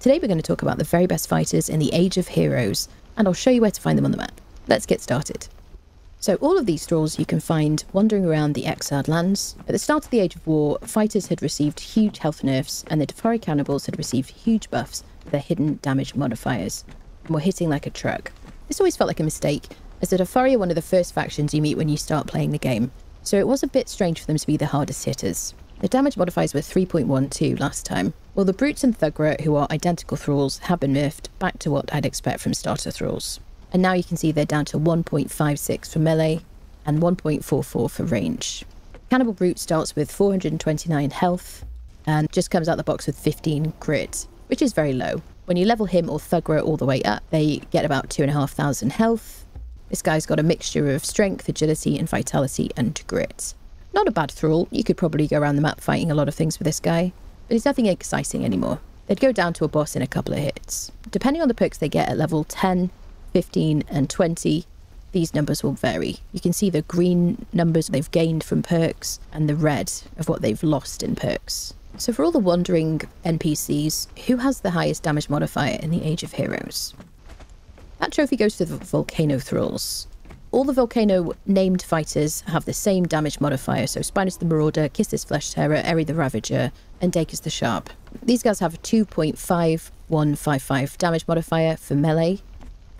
Today we're going to talk about the very best fighters in the Age of Heroes, and I'll show you where to find them on the map. Let's get started. So all of these thralls you can find wandering around the Exiled Lands. At the start of the Age of War, fighters had received huge health nerfs, and the Dafari cannibals had received huge buffs for their hidden damage modifiers, and were hitting like a truck. This always felt like a mistake, as the Dafari are one of the first factions you meet when you start playing the game, so it was a bit strange for them to be the hardest hitters. The damage modifiers were 3.12 last time, while the Brutes and Thugra, who are identical thralls, have been nerfed back to what I'd expect from starter thralls. And now you can see they're down to 1.56 for melee and 1.44 for range. Cannibal Brute starts with 429 health and just comes out the box with 15 grit, which is very low. When you level him or Thugra all the way up, they get about 2,500 health. This guy's got a mixture of strength, agility and vitality and grit. Not a bad thrall. You could probably go around the map fighting a lot of things with this guy, but he's nothing exciting anymore. They'd go down to a boss in a couple of hits. Depending on the perks they get at level 10, 15 and 20, these numbers will vary. You can see the green numbers they've gained from perks and the red of what they've lost in perks. So for all the wandering NPCs, who has the highest damage modifier in the Age of Heroes? That trophy goes to the Volcano Thralls. All the Volcano named fighters have the same damage modifier, so Spinus the Marauder, Kistis Flesh Terror, Eri the Ravager, and Dacus the Sharp. These guys have a 2.5155 damage modifier for melee,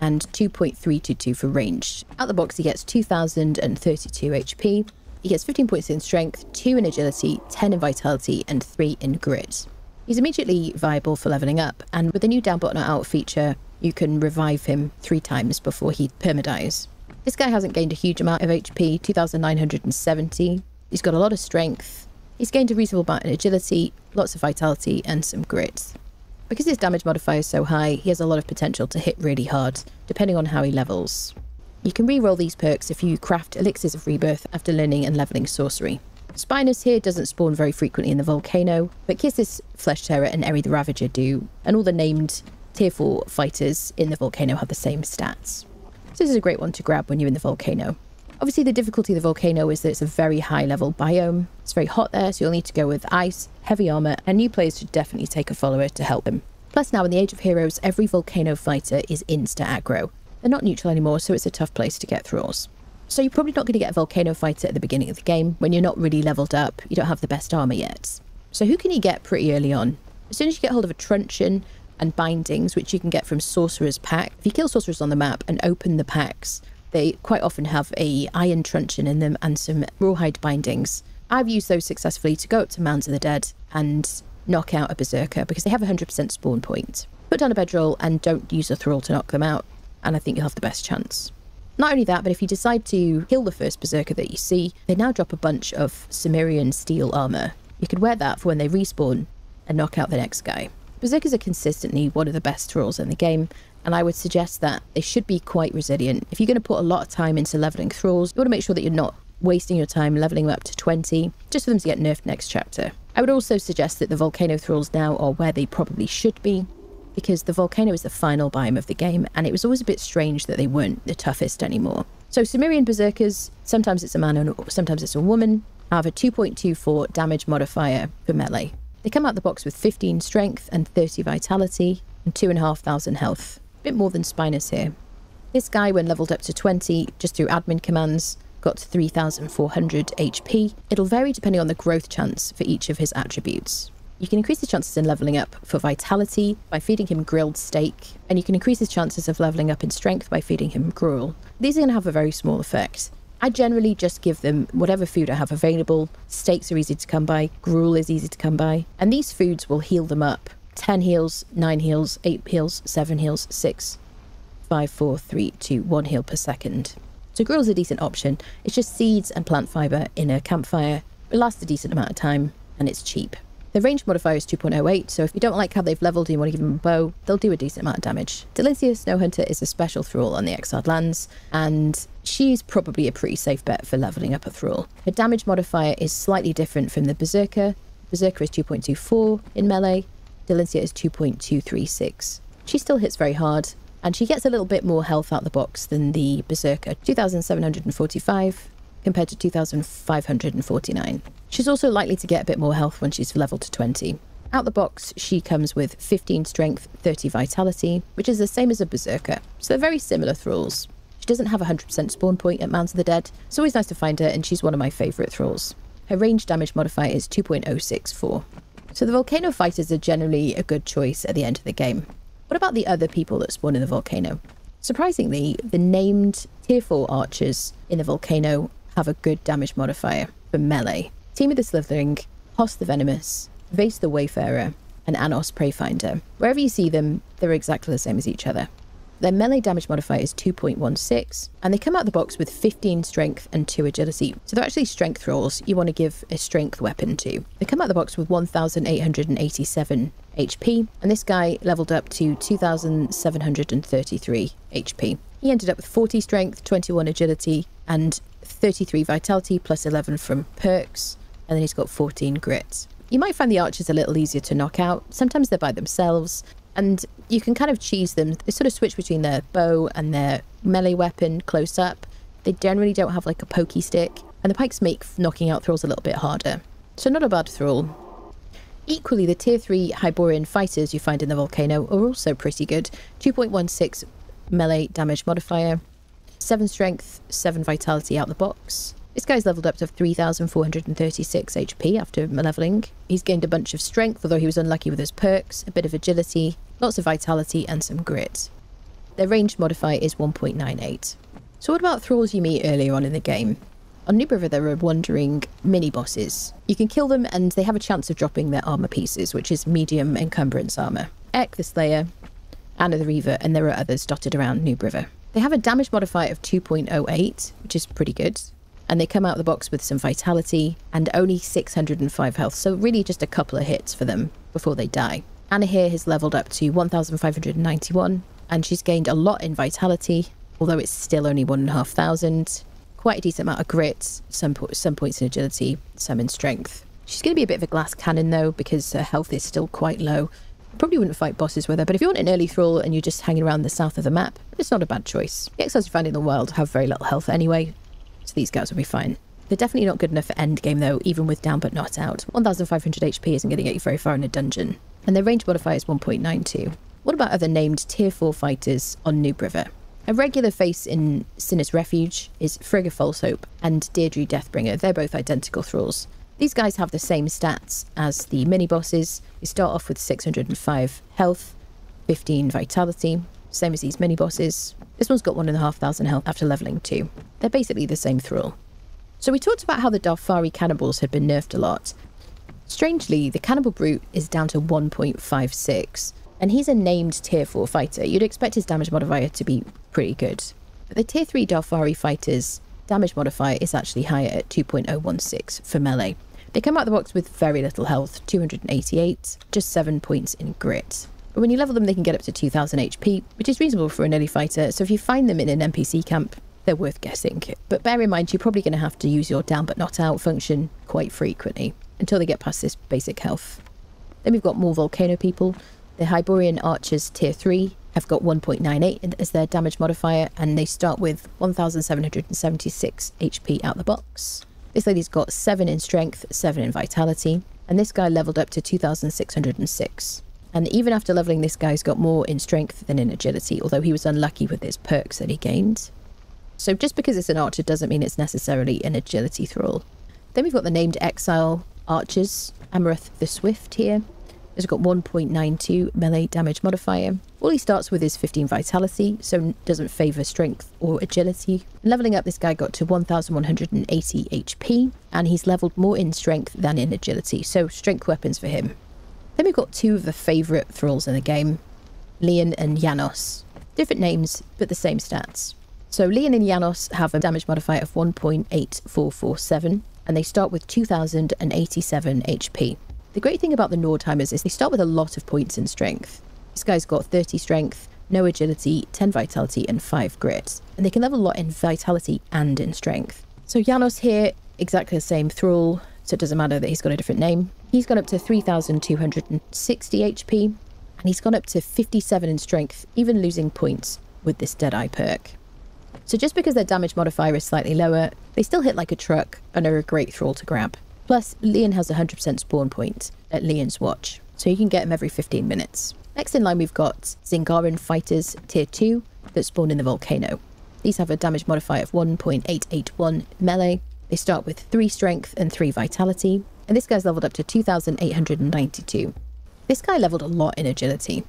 and 2.322 for range. Out the box he gets 2,032 HP, he gets 15 points in strength, 2 in agility, 10 in vitality, and 3 in grit. He's immediately viable for leveling up, and with the new down button out feature, you can revive him 3 times before he permadies. This guy hasn't gained a huge amount of HP, 2,970. He's got a lot of strength. He's gained a reasonable amount in agility, lots of vitality, and some grit. Because his damage modifier is so high, he has a lot of potential to hit really hard, depending on how he levels. You can re-roll these perks if you craft Elixirs of Rebirth after learning and leveling sorcery. Spinus here doesn't spawn very frequently in the Volcano, but Kistis Flesh Terror and Eri the Ravager do, and all the named tier 4 fighters in the Volcano have the same stats. So this is a great one to grab when you're in the Volcano. Obviously the difficulty of the Volcano is that it's a very high level biome. It's very hot there, so you'll need to go with ice, heavy armor, and new players should definitely take a follower to help them. Plus now in the Age of Heroes, every Volcano fighter is insta aggro. They're not neutral anymore, so it's a tough place to get thralls. So you're probably not going to get a Volcano fighter at the beginning of the game when you're not really leveled up, you don't have the best armor yet. So who can you get pretty early on? As soon as you get hold of a truncheon and bindings, which you can get from Sorcerer's Pack. If you kill Sorcerers on the map and open the packs, they quite often have a iron truncheon in them and some rawhide bindings. I've used those successfully to go up to Mounds of the Dead and knock out a Berserker because they have a 100% spawn point. Put down a bedroll and don't use a thrall to knock them out, and I think you'll have the best chance. Not only that, but if you decide to kill the first Berserker that you see, they now drop a bunch of Cimmerian steel armor. You could wear that for when they respawn and knock out the next guy. Berserkers are consistently one of the best thralls in the game, and I would suggest that they should be quite resilient. If you're going to put a lot of time into leveling thralls, you want to make sure that you're not wasting your time leveling them up to 20, just for them to get nerfed next chapter. I would also suggest that the Volcano thralls now are where they probably should be, because the Volcano is the final biome of the game, and it was always a bit strange that they weren't the toughest anymore. So Cimmerian Berserkers, sometimes it's a man and sometimes it's a woman, have a 2.24 damage modifier for melee. They come out the box with 15 strength and 30 vitality and 2,500 health. A bit more than Spinus here. This guy, when leveled up to 20, just through admin commands, got 3,400 HP. It'll vary depending on the growth chance for each of his attributes. You can increase his chances in leveling up for vitality by feeding him grilled steak, and you can increase his chances of leveling up in strength by feeding him gruel. These are going to have a very small effect. I generally just give them whatever food I have available. Steaks are easy to come by, gruel is easy to come by, and these foods will heal them up. 10 heals, 9 heals, 8 heals, 7 heals, 6, 5, 4, 3, 2, 1 heal per second. So gruel is a decent option. It's just seeds and plant fibre in a campfire. It lasts a decent amount of time, and it's cheap. The range modifier is 2.08, so if you don't like how they've leveled and you want to give them a bow, they'll do a decent amount of damage. Delincia Snowhunter is a special thrall on the Exiled Lands, and she's probably a pretty safe bet for leveling up a thrall. Her damage modifier is slightly different from the Berserker. Berserker is 2.24 in melee, Delincia is 2.236. She still hits very hard, and she gets a little bit more health out the box than the Berserker, 2,745 compared to 2,549. She's also likely to get a bit more health when she's leveled to 20. Out the box, she comes with 15 strength, 30 vitality, which is the same as a berserker. So they're very similar thralls. She doesn't have a 100% spawn point at Mounds of the Dead. It's always nice to find her, and she's one of my favourite thralls. Her range damage modifier is 2.064. So the volcano fighters are generally a good choice at the end of the game. What about the other people that spawn in the volcano? Surprisingly, the named tier 4 archers in the volcano have a good damage modifier for melee. Team of the Slithering, Hoss the Venomous, Vase the Wayfarer, and Anos Preyfinder. Wherever you see them, they're exactly the same as each other. Their melee damage modifier is 2.16, and they come out of the box with 15 strength and 2 agility. So they're actually strength thralls you want to give a strength weapon to. They come out of the box with 1,887 HP, and this guy leveled up to 2,733 HP. He ended up with 40 strength, 21 agility, and 33 vitality plus 11 from perks, and then he's got 14 grit. You might find the archers a little easier to knock out. Sometimes they're by themselves, and you can kind of cheese them. They sort of switch between their bow and their melee weapon close up. They generally don't have like a pokey stick, and the pikes make knocking out thralls a little bit harder. So not a bad thrall. Equally, the tier 3 Hyborian fighters you find in the volcano are also pretty good. 2.16 melee damage modifier, 7 strength, 7 vitality out the box. This guy's leveled up to 3,436 HP after leveling. He's gained a bunch of strength, although he was unlucky with his perks, a bit of agility, lots of vitality, and some grit. Their range modifier is 1.98. So what about thralls you meet earlier on in the game? On Noob River, there are wandering mini-bosses. You can kill them, and they have a chance of dropping their armor pieces, which is medium encumbrance armor. Ek the Slayer, Anna the Reaver, and there are others dotted around Noob River. They have a damage modifier of 2.08, which is pretty good. And they come out of the box with some vitality and only 605 health, so really just a couple of hits for them before they die. Anna here has leveled up to 1,591, and she's gained a lot in vitality, although it's still only 1,500. Quite a decent amount of grit, some points in agility, some in strength. She's going to be a bit of a glass cannon though, because her health is still quite low. Probably wouldn't fight bosses with her, but if you want an early thrall and you're just hanging around the south of the map, it's not a bad choice. The exiles you find in the wild have very little health anyway, so these guys will be fine. They're definitely not good enough for endgame though, even with down but not out. 1,500 HP isn't going to get you very far in a dungeon. And their range modifier is 1.92. What about other named tier 4 fighters on Noob River? A regular face in Sinner's Refuge is Frigga Falsehope and Deirdre Deathbringer. They're both identical thralls. These guys have the same stats as the mini-bosses. They start off with 605 health, 15 vitality, same as these mini-bosses. This one's got 1,500 health after leveling 2. They're basically the same thrall. So we talked about how the Darfari cannibals had been nerfed a lot. Strangely, the Cannibal Brute is down to 1.56, and he's a named tier 4 fighter. You'd expect his damage modifier to be pretty good. But the tier 3 Darfari fighters' damage modifier is actually higher at 2.016 for melee. They come out of the box with very little health, 288, just 7 points in grit. But when you level them, they can get up to 2,000 HP, which is reasonable for an early fighter, so if you find them in an NPC camp, they're worth getting. But bear in mind, you're probably going to have to use your down but not out function quite frequently, until they get past this basic health. Then we've got more volcano people. The Hyborian archers tier 3 have got 1.98 as their damage modifier, and they start with 1,776 HP out the box. This lady's got 7 in strength, 7 in vitality, and this guy leveled up to 2,606. And even after leveling, this guy's got more in strength than in agility, although he was unlucky with his perks that he gained. So just because it's an archer doesn't mean it's necessarily an agility thrall. Then we've got the named Exile archers, Amaranth the Swift here. He's got 1.92 melee damage modifier. All he starts with is 15 vitality, so doesn't favour strength or agility. Leveling up, this guy got to 1,180 HP, and he's leveled more in strength than in agility, so strength weapons for him. Then we've got two of the favourite thralls in the game, Leon and Janos. Different names, but the same stats. So Leon and Janos have a damage modifier of 1.8447, and they start with 2,087 HP. The great thing about the Nordheimers is they start with a lot of points in strength. This guy's got 30 strength, no agility, 10 vitality, and 5 grit. And they can level a lot in vitality and in strength. So Janos here, exactly the same thrall, so it doesn't matter that he's got a different name. He's gone up to 3,260 HP, and he's gone up to 57 in strength, even losing points with this Deadeye perk. So just because their damage modifier is slightly lower, they still hit like a truck and are a great thrall to grab. Plus, Leon has 100% spawn point at Leon's watch. so you can get them every 15 minutes. Next in line, we've got Zingaran Fighters Tier 2 that spawn in the volcano. These have a damage modifier of 1.881 melee. They start with 3 strength and 3 vitality, and this guy's leveled up to 2,892. This guy leveled a lot in agility.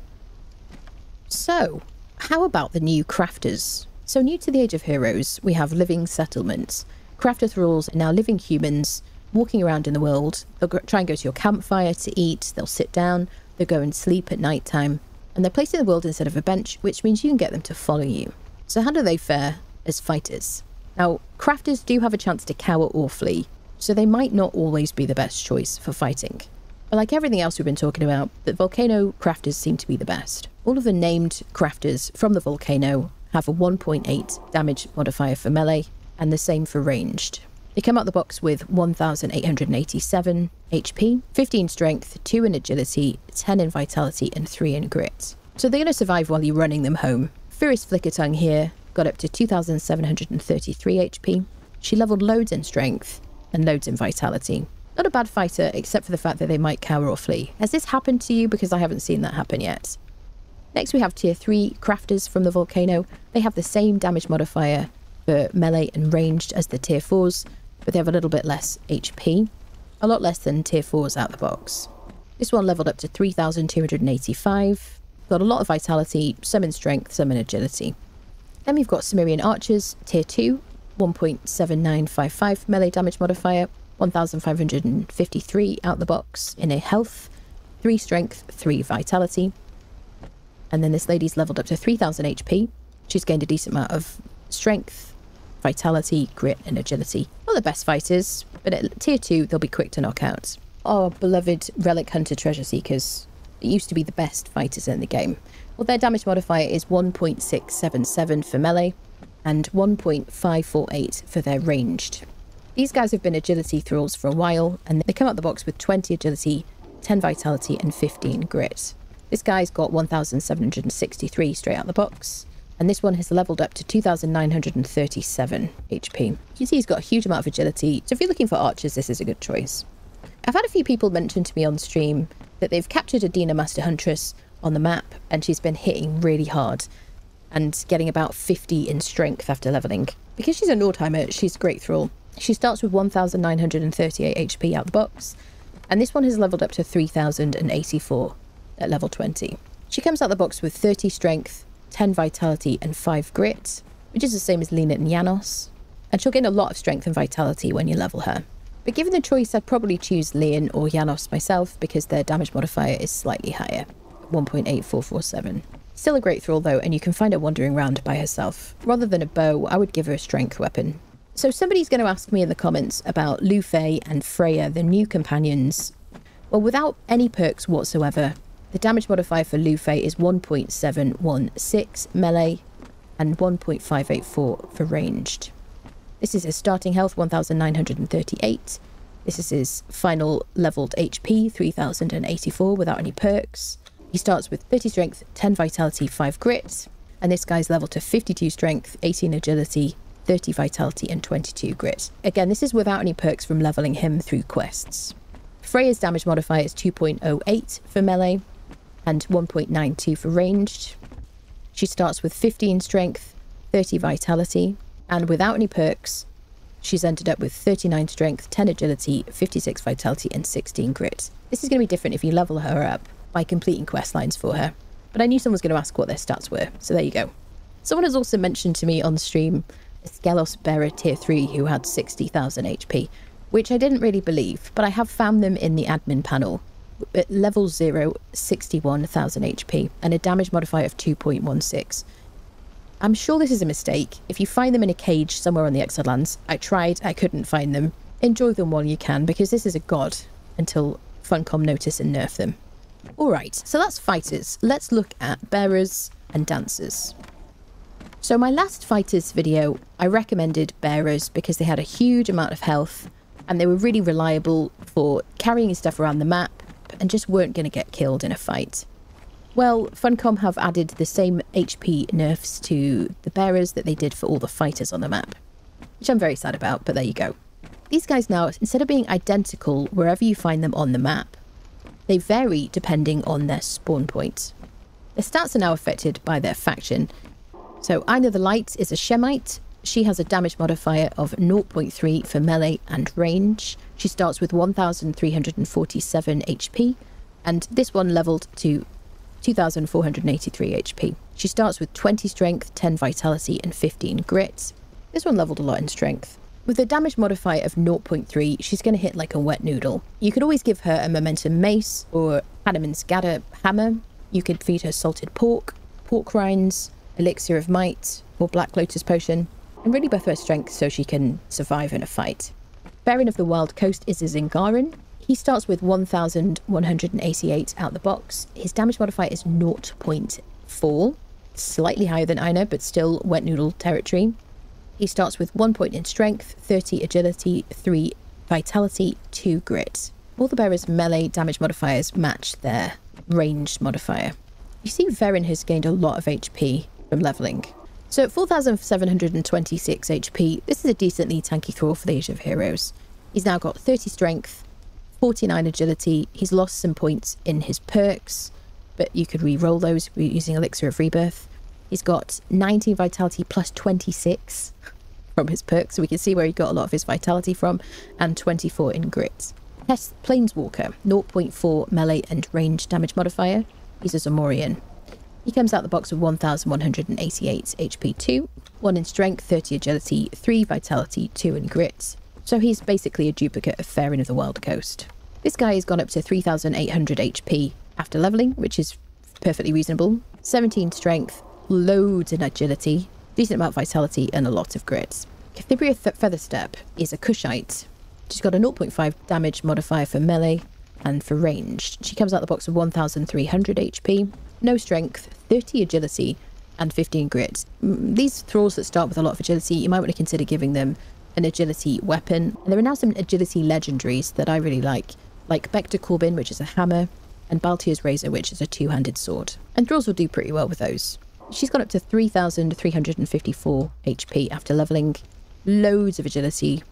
So, how about the new crafters? So new to the Age of Heroes, we have living settlements. Crafter thralls are now living humans walking around in the world. They'll try and go to your campfire to eat, they'll sit down, they'll go and sleep at night time, and they're placed in the world instead of a bench, which means you can get them to follow you. So how do they fare as fighters? Now, crafters do have a chance to cower or flee, so they might not always be the best choice for fighting. But like everything else we've been talking about, the volcano crafters seem to be the best. All of the named crafters from the volcano have a 1.8 damage modifier for melee, and the same for ranged. They come out the box with 1,887 HP, 15 strength, 2 in agility, 10 in vitality, and 3 in grit. So they're going to survive while you're running them home. Furious Flickertongue here got up to 2,733 HP. She leveled loads in strength and loads in vitality. Not a bad fighter, except for the fact that they might cower or flee. Has this happened to you? Because I haven't seen that happen yet. Next we have tier 3 crafters from the volcano. They have the same damage modifier for melee and ranged as the tier 4s, but they have a little bit less HP. A lot less than tier 4s out the box. This one leveled up to 3,285. Got a lot of vitality, some in strength, some in agility. Then we've got Cimmerian Archers, tier 2, 1.7955 melee damage modifier, 1,553 out the box in a health, 3 strength, 3 vitality. And then this lady's leveled up to 3,000 HP. She's gained a decent amount of strength, vitality, grit, and agility. Not the best fighters, but at tier 2, they'll be quick to knock out. Our beloved Relic Hunter Treasure Seekers. It used to be the best fighters in the game. Well, their damage modifier is 1.677 for melee and 1.548 for their ranged. These guys have been agility thralls for a while, and they come out the box with 20 agility, 10 vitality, and 15 grit. This guy's got 1,763 straight out the box, and this one has leveled up to 2,937 HP. You can see he's got a huge amount of agility, so if you're looking for archers, this is a good choice. I've had a few people mention to me on stream that they've captured a Dina Master Huntress on the map, and she's been hitting really hard and getting about 50 in strength after leveling. Because she's a Nordheimer, she's a great thrall. She starts with 1,938 HP out the box, and this one has leveled up to 3,084 at level 20. She comes out the box with 30 strength, 10 vitality, and 5 grit, which is the same as Lena and Janos, and she'll gain a lot of strength and vitality when you level her. But given the choice, I'd probably choose Leon or Janos myself because their damage modifier is slightly higher, 1.8447. Still a great thrall though, and you can find her wandering around by herself. Rather than a bow, I would give her a strength weapon. So somebody's going to ask me in the comments about Lu Fei and Freya, the new companions. Well, without any perks whatsoever, the damage modifier for Lu Fei is 1.716 melee and 1.584 for ranged. This is his starting health, 1,938. This is his final leveled HP, 3,084 without any perks. He starts with 30 strength, 10 vitality, 5 grit. And this guy's leveled to 52 strength, 18 agility, 30 vitality, and 22 grit. Again, this is without any perks from leveling him through quests. Freya's damage modifier is 2.08 for melee and 1.92 for ranged. She starts with 15 strength, 30 vitality, and without any perks, she's ended up with 39 strength, 10 agility, 56 vitality, and 16 grit. This is going to be different if you level her up by completing quest lines for her. But I knew someone was going to ask what their stats were, so there you go. Someone has also mentioned to me on stream a Skelos Bearer tier 3 who had 60,000 HP, which I didn't really believe, but I have found them in the admin panel. At level 0, 61,000 HP, and a damage modifier of 2.16. I'm sure this is a mistake. If you find them in a cage somewhere on the Exiled Lands, I tried, I couldn't find them. Enjoy them while you can, because this is a god until Funcom notice and nerf them. Alright, so that's fighters. Let's look at bearers and dancers. So my last fighters video, I recommended bearers because they had a huge amount of health and they were really reliable for carrying stuff around the map and just weren't going to get killed in a fight. Well, Funcom have added the same HP nerfs to the bearers that they did for all the fighters on the map, which I'm very sad about, but there you go. These guys now, instead of being identical wherever you find them on the map, They vary depending on their spawn point. Their stats are now affected by their faction. So Aina the Light is a Shemite. She has a damage modifier of 0.3 for melee and range. She starts with 1,347 HP, and this one leveled to 2,483 HP. She starts with 20 strength, 10 vitality, and 15 grit. This one leveled a lot in strength. With a damage modifier of 0.3, she's going to hit like a wet noodle. You could always give her a momentum mace or Hanuman's Gadda hammer. You could feed her salted pork, pork rinds, elixir of might, or black lotus potion, and really buff her strength so she can survive in a fight. Baron of the Wild Coast is a Zingaran. He starts with 1,188 out the box. His damage modifier is 0.4, slightly higher than Aina, but still wet noodle territory. He starts with 1 point in strength, 30 agility, 3 vitality, 2 grit. All the bearers' melee damage modifiers match their ranged modifier. You see Verin has gained a lot of HP from leveling. So at 4,726 HP, this is a decently tanky thrall for the Age of Heroes. He's now got 30 strength, 49 agility. He's lost some points in his perks, but you could re-roll those using Elixir of Rebirth. He's got 19 vitality plus 26 from his perks, so we can see where he got a lot of his vitality from, and 24 in grit. Hess Planeswalker, 0.4 melee and range damage modifier. He's a Zamorian. He comes out the box with 1,188 HP 2, 1 in strength, 30 agility, 3 vitality, 2 in grit. So he's basically a duplicate of Farin of the Wild Coast. This guy has gone up to 3,800 HP after leveling, which is perfectly reasonable. 17 strength, loads in agility, decent amount of vitality, and a lot of grit. Cthibria Featherstep is a Kushite. She's got a 0.5 damage modifier for melee and for ranged. She comes out the box with 1,300 HP, no strength, 30 agility, and 15 grit. These thralls that start with a lot of agility, you might want to consider giving them an agility weapon. And there are now some agility legendaries that I really like Bector Corbin, which is a hammer, and Baltier's Razor, which is a two-handed sword. And thralls will do pretty well with those. She's got up to 3,354 HP after leveling, loads of agility.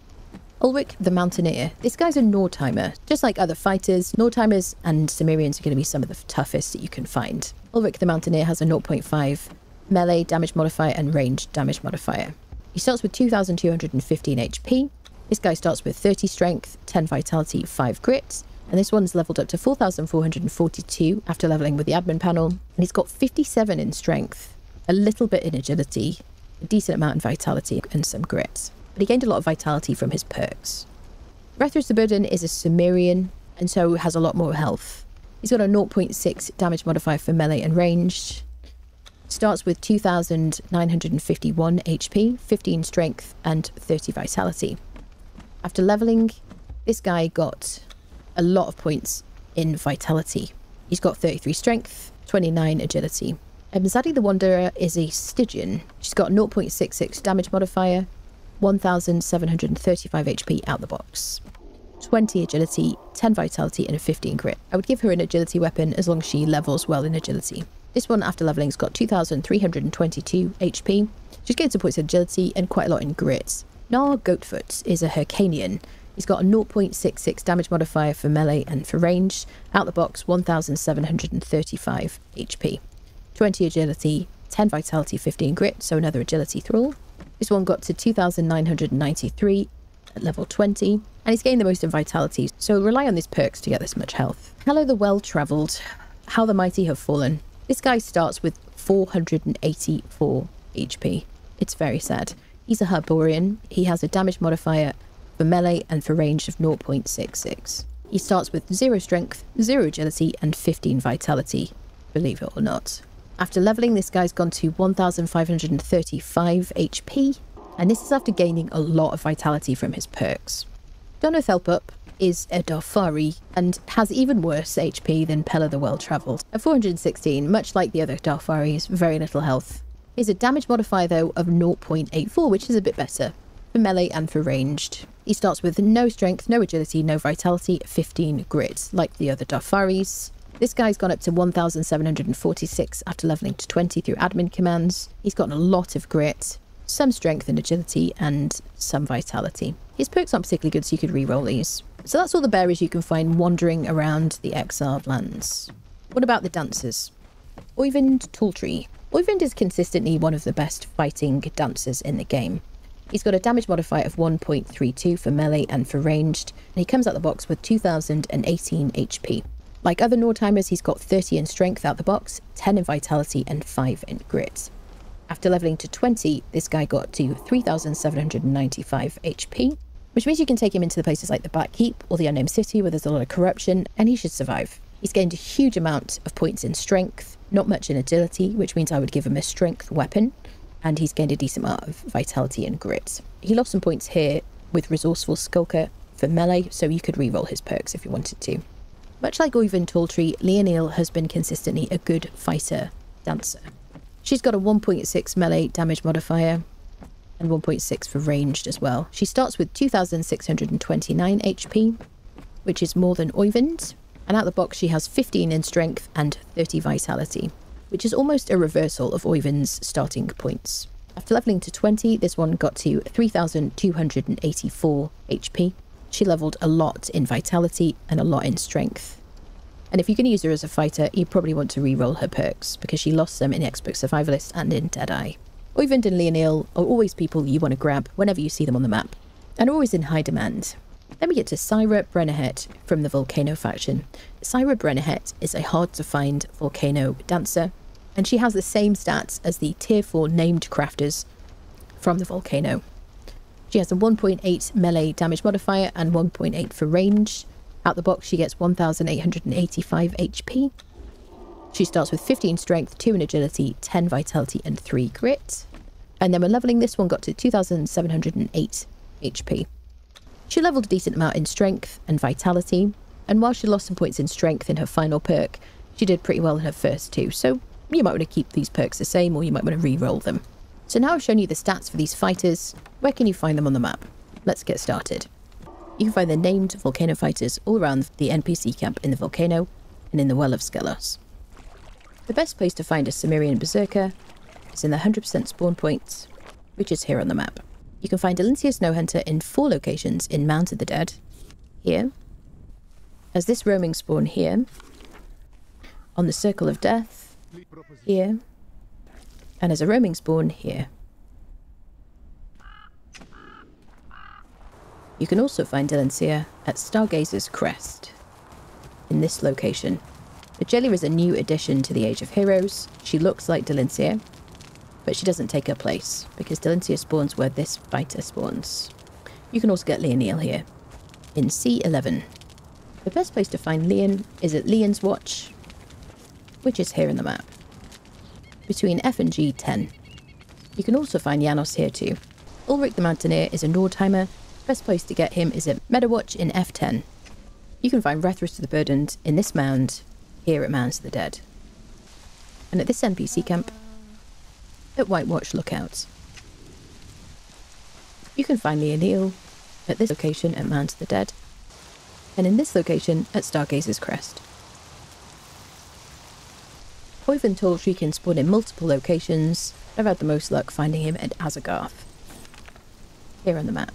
Ulrich the Mountaineer. This guy's a Nordheimer. Just like other fighters, Nordheimers and Cimmerians are going to be some of the toughest that you can find. Ulrich the Mountaineer has a 0.5 melee damage modifier and range damage modifier. He starts with 2,215 HP. This guy starts with 30 strength, 10 vitality, 5 grit. And this one's leveled up to 4,442 after leveling with the admin panel. And he's got 57 in strength, a little bit in agility, a decent amount in vitality, and some grit. But he gained a lot of vitality from his perks. Rethris the Burden is a Cimmerian, and so has a lot more health. He's got a 0.6 damage modifier for melee and ranged. Starts with 2,951 HP, 15 strength, and 30 vitality. After leveling, this guy got a lot of points in vitality. He's got 33 strength, 29 agility. Zaddy the Wanderer is a Stygian. She's got 0.66 damage modifier, 1,735 HP out the box. 20 agility, 10 vitality, and a 15 grit. I would give her an agility weapon as long as she levels well in agility. This one, after leveling's got 2,322 HP. She's gained some points in agility and quite a lot in grit. Nar Goatfoot is a Hyrcanian. He's got a 0.66 damage modifier for melee and for range. Out the box, 1,735 HP. 20 agility, 10 vitality, 15 grit, so another agility thrall. This one got to 2,993 at level 20, and he's gained the most in vitality, so rely on these perks to get this much health. Hello the Well-Travelled. How the Mighty Have Fallen. This guy starts with 484 HP. It's very sad. He's a Herborian. He has a damage modifier for melee and for range of 0.66. He starts with 0 strength, 0 agility, and 15 vitality, believe it or not. After leveling, this guy's gone to 1,535 HP, and this is after gaining a lot of vitality from his perks. Donothelpup is a Darfari and has even worse HP than Pella the Well-Travelled. At 416, much like the other Darfaris, very little health. He has a damage modifier though of 0.84, which is a bit better for melee and for ranged. He starts with no strength, no agility, no vitality, 15 grit, like the other Darfaris. This guy's gone up to 1,746 after leveling to 20 through admin commands. He's gotten a lot of grit, some strength and agility, and some vitality. His perks aren't particularly good, so you could reroll these. So that's all the bearers you can find wandering around the Exiled Lands. What about the dancers? Oyvind Talltree. Oyvind is consistently one of the best fighting dancers in the game. He's got a damage modifier of 1.32 for melee and for ranged, and he comes out the box with 2018 HP. Like other Nordheimers, he's got 30 in strength out the box, 10 in vitality, and 5 in grit. After leveling to 20, this guy got to 3,795 HP, which means you can take him into the places like the Black Keep or the Unnamed City where there's a lot of corruption, and he should survive. He's gained a huge amount of points in strength, not much in agility, which means I would give him a strength weapon, and he's gained a decent amount of vitality and grit. He lost some points here with Resourceful Skulker for melee, so you could reroll his perks if you wanted to. Much like Oyvind Talltree, Leonil has been consistently a good fighter dancer. She's got a 1.6 melee damage modifier and 1.6 for ranged as well. She starts with 2,629 HP, which is more than Oyvind, and out the box she has 15 in strength and 30 vitality, which is almost a reversal of Oyvind's starting points. After leveling to 20, this one got to 3,284 HP. She leveled a lot in vitality and a lot in strength. And if you're going to use her as a fighter, you probably want to reroll her perks, because she lost them in Expert Survivalist and in Deadeye. Oyvind and Leonil are always people you want to grab whenever you see them on the map, and are always in high demand. Then we get to Syra Brennerhet from the Volcano faction. Syra Brennerhet is a hard-to-find volcano dancer, and she has the same stats as the tier 4 named crafters from the Volcano. She has a 1.8 melee damage modifier and 1.8 for range. Out the box she gets 1,885 HP. She starts with 15 strength, 2 in agility, 10 vitality and 3 grit. And then when leveling, this one got to 2,708 HP. She leveled a decent amount in strength and vitality, and while she lost some points in strength in her final perk, she did pretty well in her first two, so you might want to keep these perks the same, or you might want to re-roll them. So now I've shown you the stats for these fighters. Where can you find them on the map? Let's get started. You can find the named volcano fighters all around the NPC camp in the Volcano and in the Well of Skelos. The best place to find a Cimmerian Berserker is in the 100% spawn point, which is here on the map. You can find Delincia Snowhunter in 4 locations in Mounds of the Dead, here, as this roaming spawn here, on the Circle of Death, here, and as a roaming spawn here. You can also find Delincia at Stargazer's Crest, in this location. The Jelly is a new addition to the Age of Heroes. She looks like Delincia, but she doesn't take her place, because Delincia spawns where this fighter spawns. You can also get Leonil here, in C11. The best place to find Leon is at Leon's Watch, which is here in the map, between F and G10. You can also find Janos here too. Ulrich the Mountaineer is a Nordheimer. Best place to get him is at Meadowwatch in F10. You can find Rethrus the Burdened in this mound, here at Mounds of the Dead. And at this NPC camp, at White Watch Lookout. You can find Leonil at this location at Mounds of the Dead, and in this location at Stargazer's Crest. Oyvind Talltree can spawn in multiple locations. I've had the most luck finding him at Azagarth, here on the map.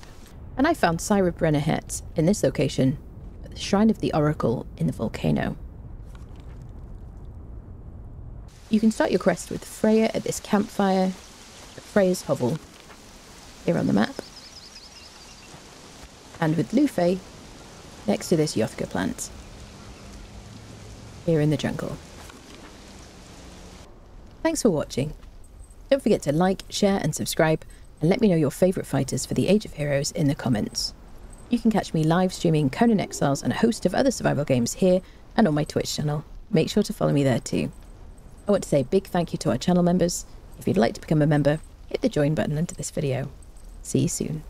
And I found Syra Brennerhet in this location at the Shrine of the Oracle in the Volcano. You can start your quest with Freya at this campfire at Freya's Hovel, here on the map, and with Lufe next to this Yothka plant, here in the jungle. Thanks for watching. Don't forget to like, share and subscribe, and let me know your favourite fighters for the Age of Heroes in the comments. You can catch me live streaming Conan Exiles and a host of other survival games here and on my Twitch channel. Make sure to follow me there too. I want to say a big thank you to our channel members. If you'd like to become a member, hit the join button under this video. See you soon.